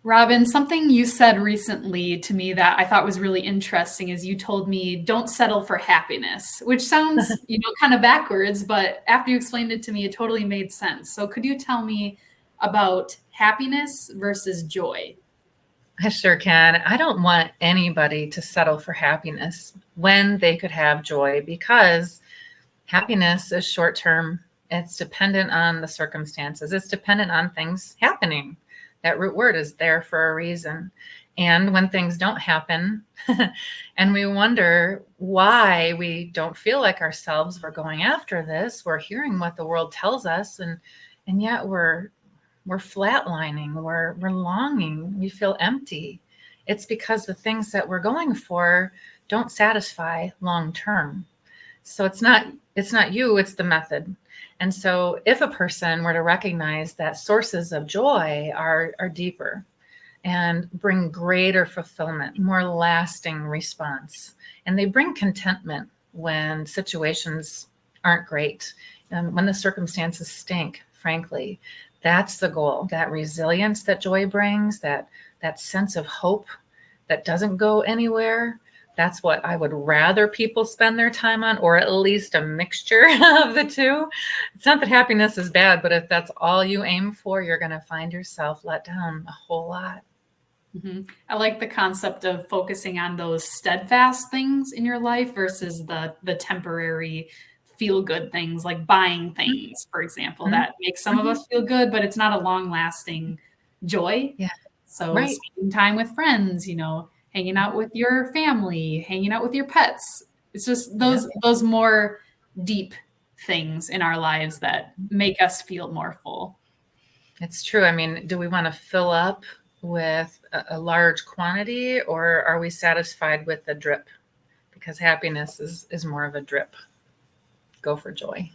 Robin, something you said recently to me that I thought was really interesting is you told me don't settle for happiness, which sounds, kind of backwards, but after you explained it to me, it totally made sense. So could you tell me about happiness versus joy? I sure can. I don't want anybody to settle for happiness when they could have joy, because happiness is short term. It's dependent on the circumstances. It's dependent on things happening. That root word is there for a reason. And when things don't happen and we wonder why we don't feel like ourselves, we're going after this, we're hearing what the world tells us, and yet we're flatlining, we're longing, we feel empty. It's because the things that we're going for don't satisfy long term. So it's not you, it's the method. And so if a person were to recognize that sources of joy are deeper and bring greater fulfillment, more lasting response, and they bring contentment when situations aren't great, and when the circumstances stink, frankly, that's the goal. That resilience that joy brings, that sense of hope that doesn't go anywhere, that's what I would rather people spend their time on, or at least a mixture of the two. It's not that happiness is bad, but if that's all you aim for, you're going to find yourself let down a whole lot. Mm-hmm. I like the concept of focusing on those steadfast things in your life versus the temporary feel good things, like buying things, for example, that make some of us feel good, but it's not a long lasting joy. Yeah. So Right. spending time with friends, hanging out with your family, hanging out with your pets. It's just those more deep things in our lives that make us feel more full. It's true. I mean, do we want to fill up with a large quantity, or are we satisfied with a drip? Because happiness is more of a drip. Go for joy.